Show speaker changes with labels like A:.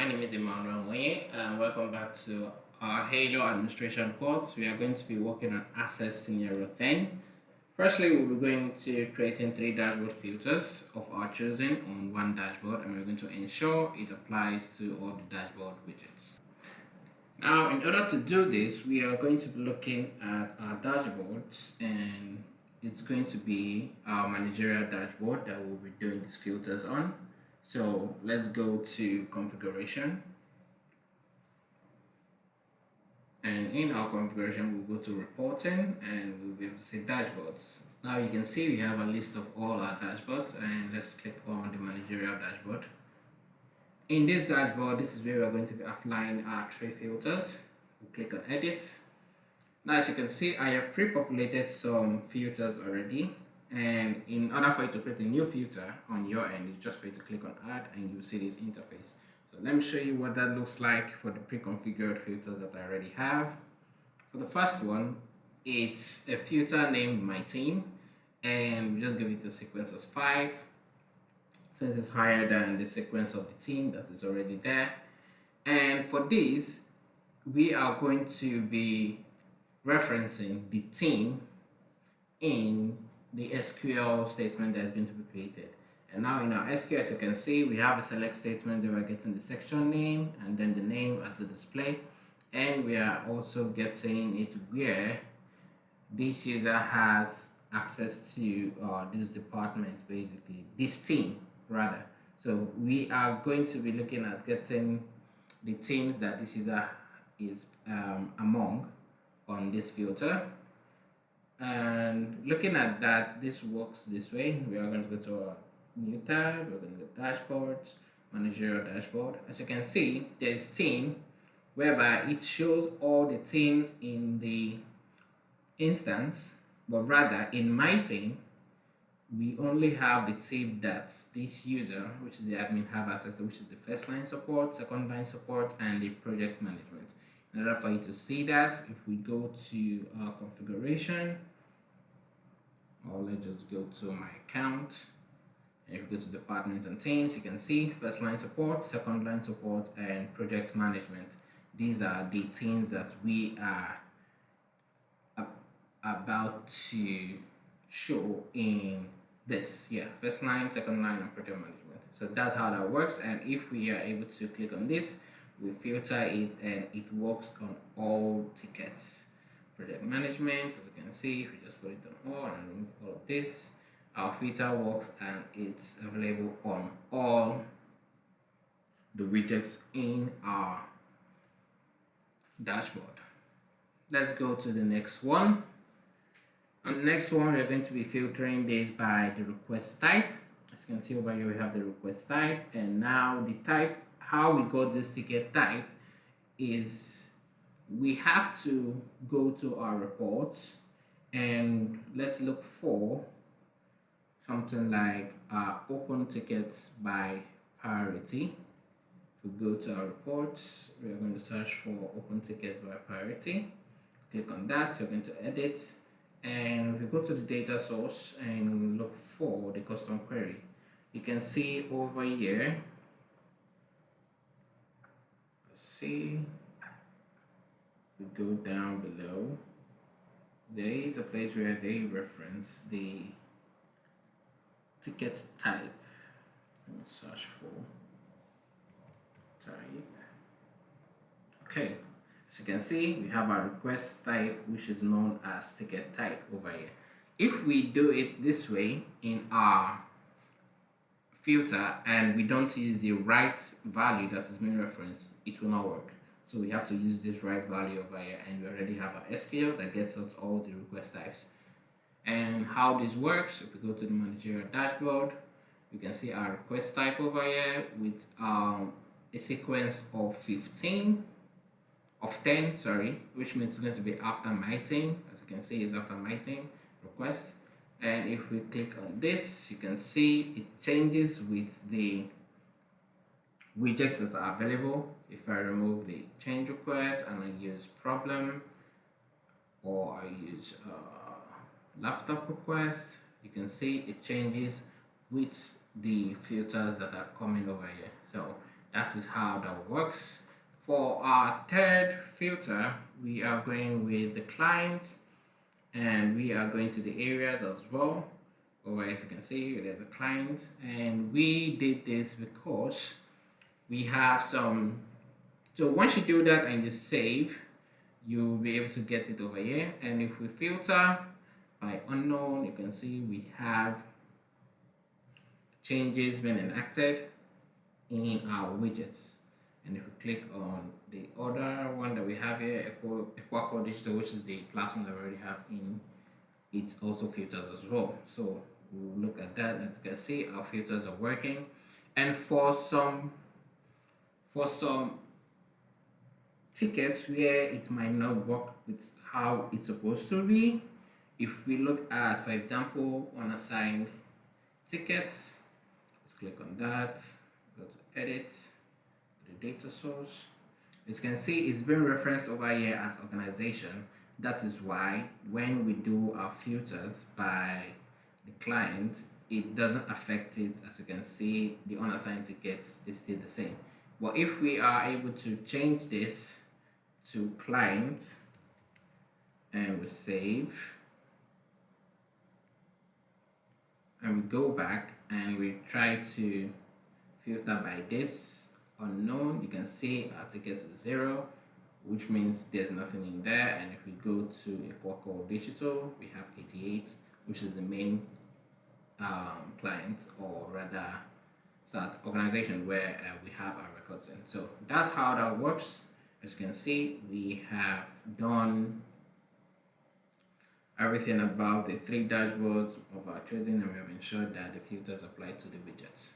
A: name is Emmanuel Moye, and welcome back to our Halo administration course. We are going to be working on Access Scenario 10. Firstly, we'll be going to creating 3 dashboard filters of our choosing on one dashboard, and we're going to ensure it applies to all the dashboard widgets. Now, in order to do this, we are going to be looking at our dashboards, and it's going to be our managerial dashboard that we'll be doing these filters on. So let's go to configuration, and in our configuration we'll go to reporting and we'll be able to see dashboards. Now you can see we have a list of all our dashboards, and let's click on the managerial dashboard. In this dashboard, this is where we're going to be applying our 3 filters. We'll click on edit. Now as you can see, I have pre-populated some filters already, and in order for you to create a new filter on your end, it's just for you to click on add and you'll see this interface. So let me show you what that looks like for the pre-configured filters that I already have. For the first one, it's a filter named my team, and we just give it a sequence as 5 since it's higher than the sequence of the team that is already there. And for this, we are going to be referencing the team in the SQL statement that is going to be created. And now in our SQL, as you can see, we have a select statement that we're getting the section name and then the name as a display, and we are also getting it where this user has access to this department, basically this team rather. So we are going to be looking at getting the teams that this user is among on this filter. And looking at that, this works this way. We are going to go to our new tab, we're going to go dashboards, managerial dashboard. As you can see, there's team, whereby it shows all the teams in the instance, but rather in my team, we only have the team that this user, which is the admin, have access to, which is the first line support, second line support, and the project management. In order for you to see that, if we go to our configuration, or let's just go to my account, and if you go to departments and teams, you can see first line support, second line support, and project management. These are the teams that we are about to show in this, first line, second line, and project management. So that's how that works. And if we are able to click on this, we filter it and it works on all tickets. Project management, as you can see, if we just put it on all and remove all of this, our filter works and it's available on all the widgets in our dashboard. Let's go to the next one. On the next one, we're going to be filtering this by the request type. As you can see over here, we have the request type, and now the type, how we got this ticket type is we have to go to our reports and let's look for something like open tickets by priority. If we go to our reports, we are going to search for open tickets by priority. Click on that, you're going to edit, and we go to the data source and look for the custom query. You can see over here, let's see, we go down below, there is a place where they reference the ticket type. Let me search for type. Okay, as you can see, we have our request type, which is known as ticket type over here. If we do it this way in our filter and we don't use the right value that is being referenced, it will not work. So we have to use this right value over here, and we already have our SQL that gets us all the request types. And how this works, if we go to the managerial dashboard, you can see our request type over here with a sequence of 10, sorry, which means it's going to be after my team. As you can see, it's after my team request. And if we click on this, you can see it changes with the widgets that are available. If I remove the change request and I use problem, or I use laptop request, you can see it changes with the filters that are coming over here. So That is how that works. For our third filter, we are going with the clients, and we are going to the areas as well. Or as you can see, there's a client, and we did this because we have some. So once you do that and you save, you'll be able to get it over here. And if we filter by unknown, you can see we have changes being enacted in our widgets. And if we click on the other one that we have here, Equacore Digital, which is the platform that we already have in, it also filters as well. So we'll look at that, and as you can see, our filters are working. And for some tickets where it might not work with how it's supposed to be, if we look at, for example, unassigned tickets, let's click on that, go to edit, the data source. As you can see, it's been referenced over here as organization. That is why when we do our filters by the client, it doesn't affect it. As you can see, the unassigned tickets is still the same. But if we are able to change this to client and we save and we go back and we try to filter by this unknown, you can see our tickets is 0, which means there's nothing in there. And if we go to Equacore Digital, we have 88, which is the main client, or rather that organization where we have our records in. So that's how that works. As you can see, we have done everything about the 3 dashboards of our trading, and we have ensured that the filters apply to the widgets.